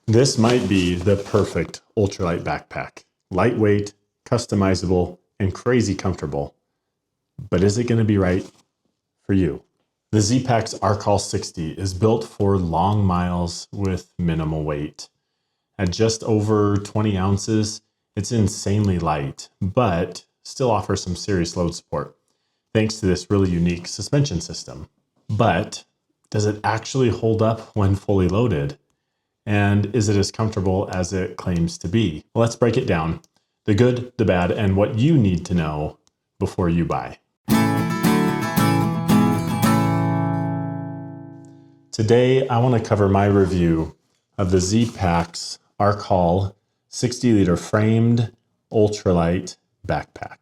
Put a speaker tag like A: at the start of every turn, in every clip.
A: This might be the perfect ultralight backpack. Lightweight, customizable, and crazy comfortable. But is it going to be right for you? The Zpacks archaul 60 is built for long miles with minimal weight. At just over 20 ounces, it's insanely light, but still offers some serious load support, thanks to this really unique suspension system. But does it actually hold up when fully loaded? And is it as comfortable as it claims to be? Well, let's break it down. The good, the bad, and what you need to know before you buy. Today, I want to cover my review of the Zpacks archaul 60-liter framed ultralight backpack.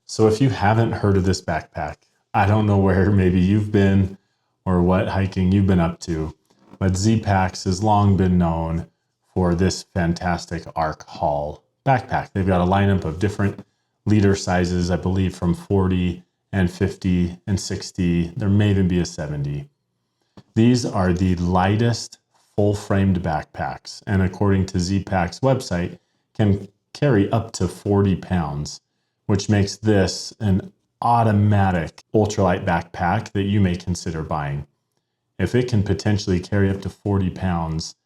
A: So if you haven't heard of this backpack, I don't know where maybe you've been or what hiking you've been up to, but Zpacks has long been known for this fantastic archaul backpack. They've got a lineup of different liter sizes, I believe from 40 and 50 and 60. There may even be a 70. These are the lightest full-framed backpacks, and according to Zpacks' website, can carry up to 40 pounds, which makes this an automatic ultralight backpack that you may consider buying. If it can potentially carry up to 40 pounds,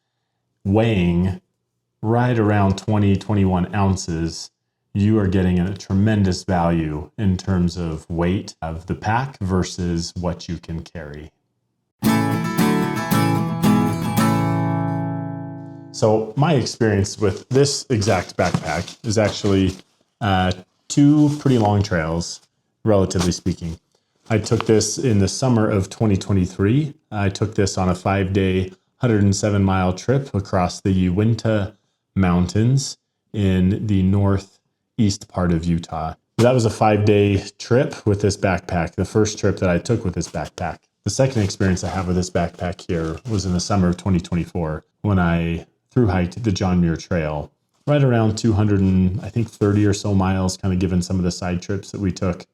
A: weighing right around 21 ounces, you are getting a tremendous value in terms of weight of the pack versus what you can carry. So my experience with this exact backpack is actually two pretty long trails, relatively speaking. I took this in the summer of 2023. I took this on a 5-day, 107-mile trip across the Uinta Mountains in the northeast part of Utah. That was a 5-day trip with this backpack, the first trip that I took with this backpack. The second experience I have with this backpack here was in the summer of 2024 when I thru-hiked the John Muir Trail, right around 230 or so miles, kind of given some of the side trips that we took.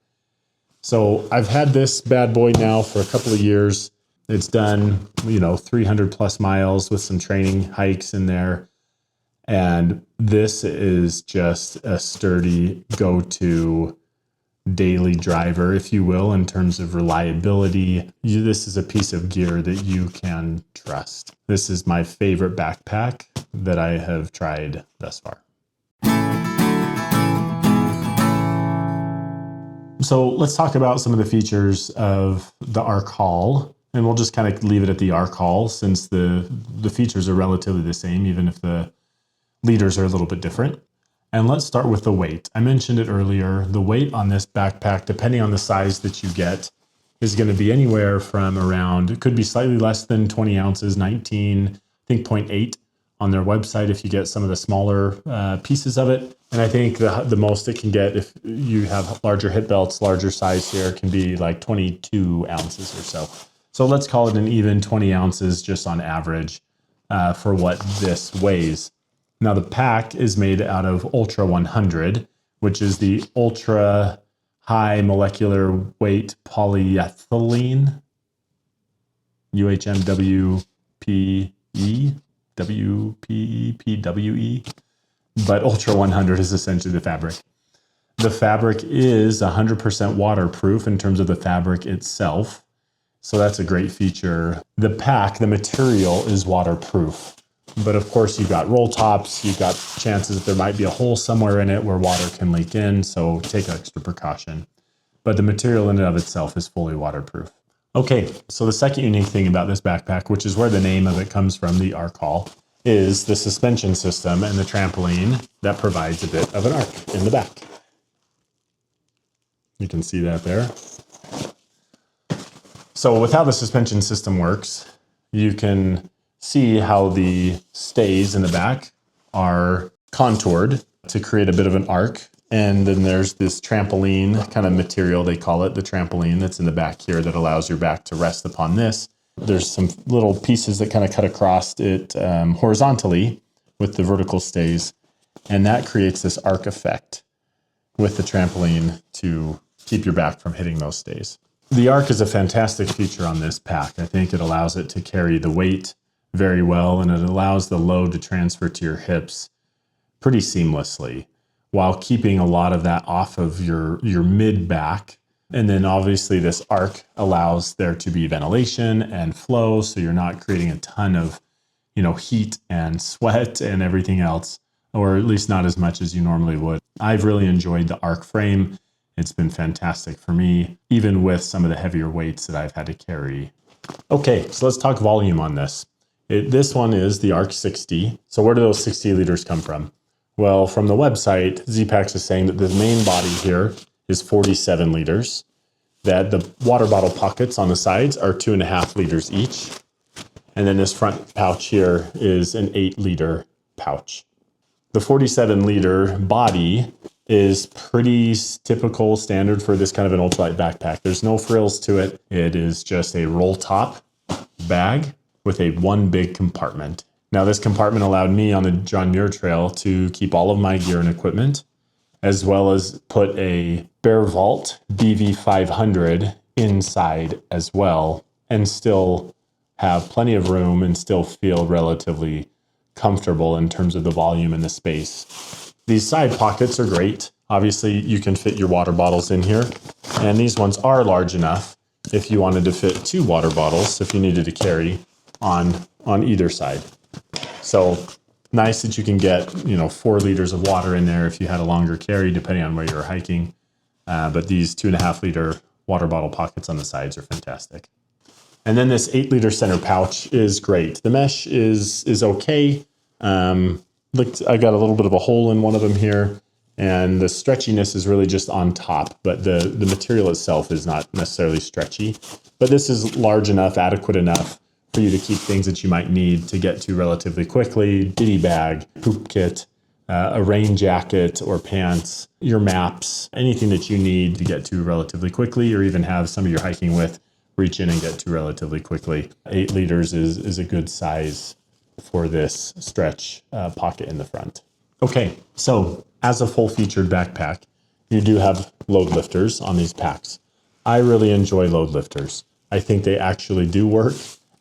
A: So I've had this bad boy now for a couple of years. It's done, 300 plus miles with some training hikes in there. And this is just a sturdy go-to daily driver, if you will, in terms of reliability. This is a piece of gear that you can trust. This is my favorite backpack that I have tried thus far. So let's talk about some of the features of the archaul, and we'll just kind of leave it at the archaul since the features are relatively the same, even if the liters are a little bit different. And let's start with the weight. I mentioned it earlier. The weight on this backpack, depending on the size that you get, is going to be anywhere from around, it could be slightly less than 20 ounces, 19, I think 0.8 on their website if you get some of the smaller pieces of it. And I think the most it can get if you have larger hip belts, larger size here, can be like 22 ounces or so. So let's call it an even 20 ounces just on average for what this weighs. Now the pack is made out of Ultra 100, which is the ultra high molecular weight polyethylene, UHMWPE. WPEPWE, but Ultra 100 is essentially the fabric. The fabric is 100% waterproof in terms of the fabric itself, so that's a great feature. The pack, the material is waterproof, but of course you've got roll tops, you've got chances that there might be a hole somewhere in it where water can leak in, so take extra precaution. But the material in and of itself is fully waterproof. Okay, so the second unique thing about this backpack, which is where the name of it comes from, the archaul, is the suspension system and the trampoline that provides a bit of an arc in the back. You can see that there. So with how the suspension system works, you can see how the stays in the back are contoured to create a bit of an arc. And then there's this trampoline kind of material, they call it, the trampoline that's in the back here that allows your back to rest upon this. There's some little pieces that kind of cut across it horizontally with the vertical stays. And that creates this arc effect with the trampoline to keep your back from hitting those stays. The arc is a fantastic feature on this pack. I think it allows it to carry the weight very well, and it allows the load to transfer to your hips pretty seamlessly while keeping a lot of that off of your mid back. And then obviously this arc allows there to be ventilation and flow, so you're not creating a ton of, heat and sweat and everything else, or at least not as much as you normally would. I've really enjoyed the arc frame. It's been fantastic for me, even with some of the heavier weights that I've had to carry. Okay, so let's talk volume on this. This one is the Arc 60. So where do those 60 liters come from? Well, from the website, Zpacks is saying that the main body here is 47 liters, that the water bottle pockets on the sides are 2.5 liters each, and then this front pouch here is an 8-liter pouch. The 47-liter body is pretty typical standard for this kind of an ultralight backpack. There's no frills to it. It is just a roll top bag with one big compartment. Now, this compartment allowed me on the John Muir Trail to keep all of my gear and equipment, as well as put a Bear Vault BV500 inside as well, and still have plenty of room and still feel relatively comfortable in terms of the volume and the space. These side pockets are great. Obviously, you can fit your water bottles in here, and these ones are large enough if you wanted to fit 2 water bottles, if you needed to carry on either side. So nice that you can get 4 liters of water in there if you had a longer carry, depending on where you're hiking. But these 2.5-liter water bottle pockets on the sides are fantastic. And then this 8-liter center pouch is great. The mesh is okay. I got a little bit of a hole in one of them here, and the stretchiness is really just on top, but the material itself is not necessarily stretchy. But this is large enough, adequate enough for you to keep things that you might need to get to relatively quickly: ditty bag, poop kit, a rain jacket or pants, your maps, anything that you need to get to relatively quickly, or even have some of your hiking with reach in and get to relatively quickly. 8 liters is a good size for this stretch pocket in the front. Okay, so as a full-featured backpack, you do have load lifters on these packs. I really enjoy load lifters. I think they actually do work,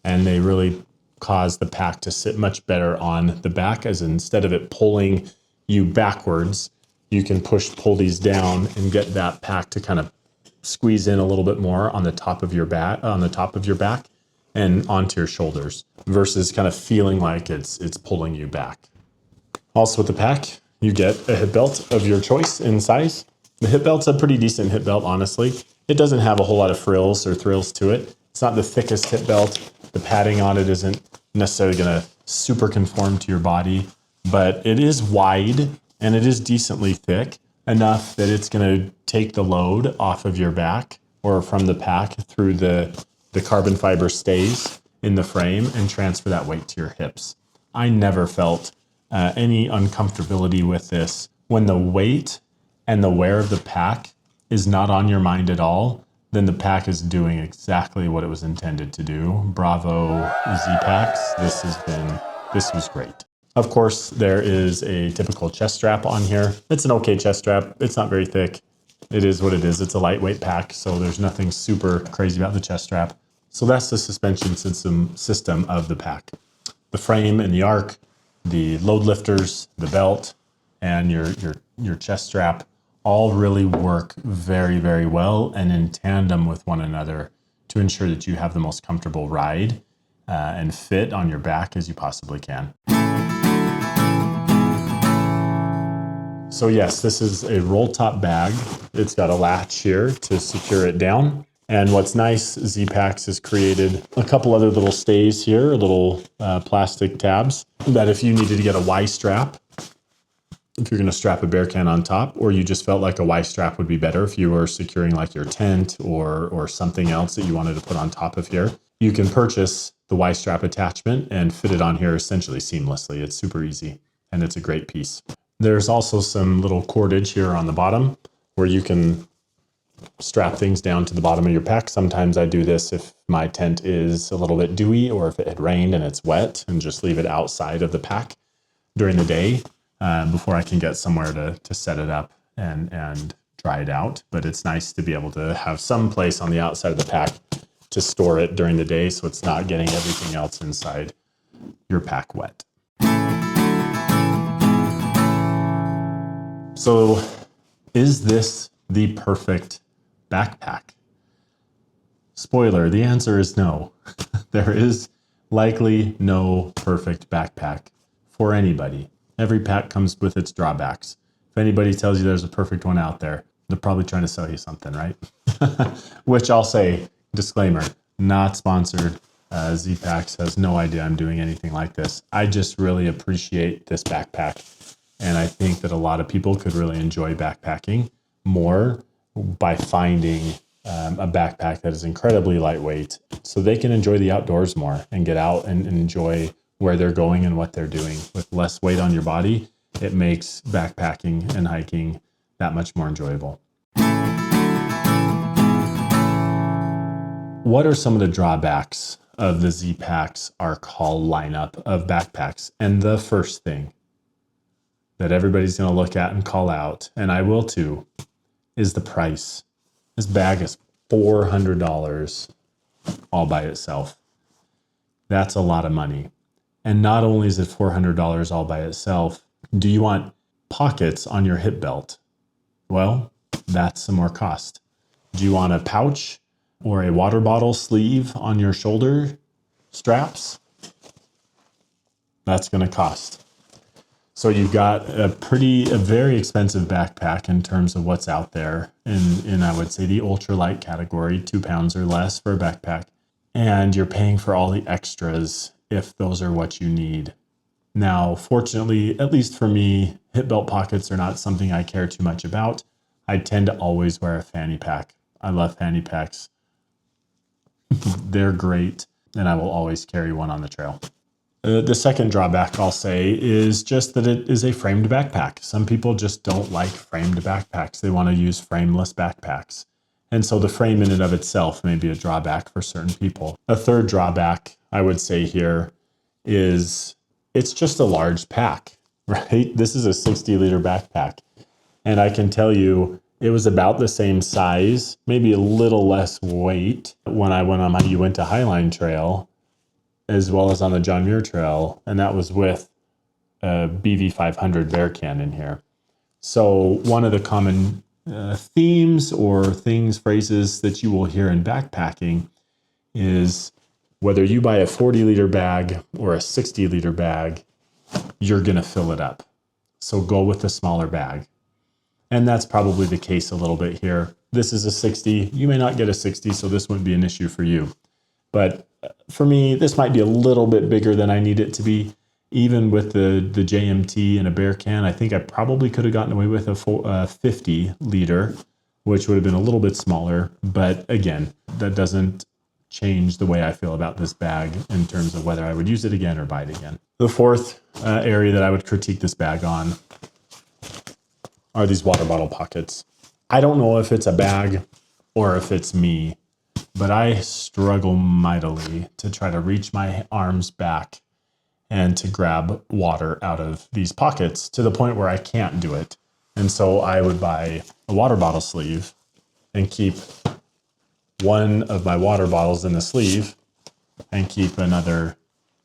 A: and they really cause the pack to sit much better on the back, as instead of it pulling you backwards, you can pull these down and get that pack to kind of squeeze in a little bit more on the top of your back, and onto your shoulders, versus kind of feeling like it's pulling you back. Also with the pack, you get a hip belt of your choice in size. The hip belt's a pretty decent hip belt, honestly. It doesn't have a whole lot of frills or thrills to it. It's not the thickest hip belt. The padding on it isn't necessarily going to super conform to your body, but it is wide and it is decently thick enough that it's going to take the load off of your back or from the pack through the carbon fiber stays in the frame and transfer that weight to your hips. I never felt any uncomfortability with this. When the weight and the wear of the pack is not on your mind at all, then the pack is doing exactly what it was intended to do. Bravo, Zpacks. This was great. Of course, there is a typical chest strap on here. It's an okay chest strap. It's not very thick. It is what it is. It's a lightweight pack, so there's nothing super crazy about the chest strap. So that's the suspension system of the pack. The frame and the arc, the load lifters, the belt, and your chest strap all really work very, very well and in tandem with one another to ensure that you have the most comfortable ride and fit on your back as you possibly can. So yes, this is a roll top bag. It's got a latch here to secure it down. And what's nice, Zpacks has created a couple other little stays here, little plastic tabs, that if you needed to get a Y strap, if you're going to strap a bear can on top, or you just felt like a Y strap would be better if you were securing like your tent or something else that you wanted to put on top of here, you can purchase the Y strap attachment and fit it on here essentially seamlessly. It's super easy and it's a great piece. There's also some little cordage here on the bottom where you can strap things down to the bottom of your pack. Sometimes I do this if my tent is a little bit dewy or if it had rained and it's wet, and just leave it outside of the pack during the day before I can get somewhere to set it up and dry it out. But it's nice to be able to have some place on the outside of the pack to store it during the day so it's not getting everything else inside your pack wet. So, is this the perfect backpack? Spoiler, the answer is no. There is likely no perfect backpack for anybody. Every pack comes with its drawbacks. If anybody tells you there's a perfect one out there, they're probably trying to sell you something, right? Which I'll say, disclaimer, not sponsored. Zpacks has no idea I'm doing anything like this. I just really appreciate this backpack. And I think that a lot of people could really enjoy backpacking more by finding a backpack that is incredibly lightweight so they can enjoy the outdoors more and get out and enjoy where they're going and what they're doing. With less weight on your body, it makes backpacking and hiking that much more enjoyable. What are some of the drawbacks of the Zpacks archaul lineup of backpacks? And the first thing that everybody's going to look at and call out, and I will too, is the price. This bag is $400 all by itself. That's a lot of money. And not only is it $400 all by itself, do you want pockets on your hip belt? Well, that's some more cost. Do you want a pouch or a water bottle sleeve on your shoulder straps? That's going to cost. So you've got a very expensive backpack in terms of what's out there in I would say the ultralight category, 2 pounds or less for a backpack. And you're paying for all the extras if those are what you need. Now, fortunately, at least for me, hip belt pockets are not something I care too much about. I tend to always wear a fanny pack. I love fanny packs. They're great, and I will always carry one on the trail. The second drawback I'll say is just that it is a framed backpack. Some people just don't like framed backpacks. They want to use frameless backpacks. And so the frame in and of itself may be a drawback for certain people. A third drawback I would say here is it's just a large pack, right? This is a 60-liter backpack. And I can tell you it was about the same size, maybe a little less weight when I went on my Uinta Highline Trail, as well as on the John Muir Trail, and that was with a BV500 bear can in here. So one of the common themes or phrases that you will hear in backpacking is whether you buy a 40-liter bag or a 60-liter bag, you're going to fill it up. So go with the smaller bag. And that's probably the case a little bit here. This is a 60. You may not get a 60, so this wouldn't be an issue for you. But for me, this might be a little bit bigger than I need it to be. Even with the JMT and a bear can, I think I probably could have gotten away with a 50-liter, which would have been a little bit smaller. But again, that doesn't change the way I feel about this bag in terms of whether I would use it again or buy it again. The fourth area that I would critique this bag on are these water bottle pockets. I don't know if it's a bag or if it's me, but I struggle mightily to try to reach my arms back and to grab water out of these pockets to the point where I can't do it. And so I would buy a water bottle sleeve and keep one of my water bottles in the sleeve and keep another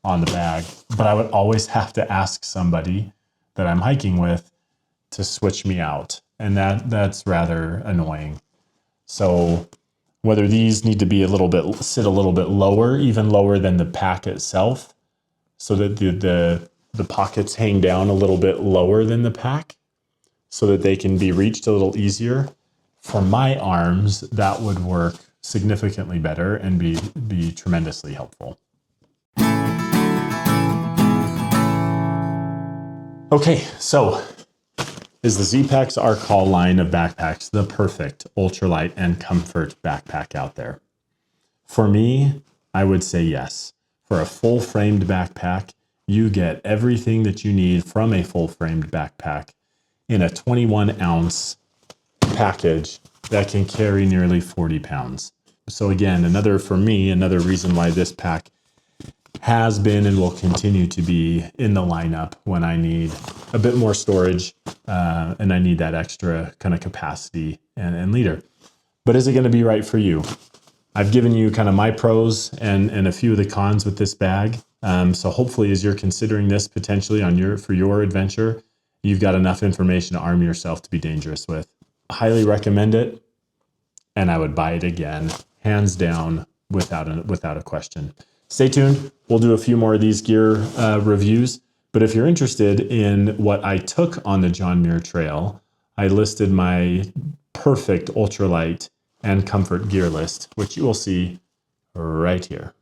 A: on the bag. But I would always have to ask somebody that I'm hiking with to switch me out. And that's rather annoying. So whether these need to be sit a little bit lower, even lower than the pack itself, so that the pockets hang down a little bit lower than the pack so that they can be reached a little easier. For my arms, that would work significantly better and be tremendously helpful. Okay, so is the Zpacks archaul line of backpacks the perfect ultralight and comfort backpack out there? For me, I would say yes. For a full-framed backpack, you get everything that you need from a full-framed backpack in a 21-ounce package that can carry nearly 40 pounds. So again, another reason why this pack has been and will continue to be in the lineup when I need a bit more storage and I need that extra kind of capacity and liter. But is it going to be right for you? I've given you kind of my pros and a few of the cons with this bag. So hopefully as you're considering this potentially for your adventure, you've got enough information to arm yourself to be dangerous with. Highly recommend it. And I would buy it again, hands down, without a question. Stay tuned. We'll do a few more of these gear reviews. But if you're interested in what I took on the John Muir Trail, I listed my perfect ultralight and comfort gear list, which you will see right here.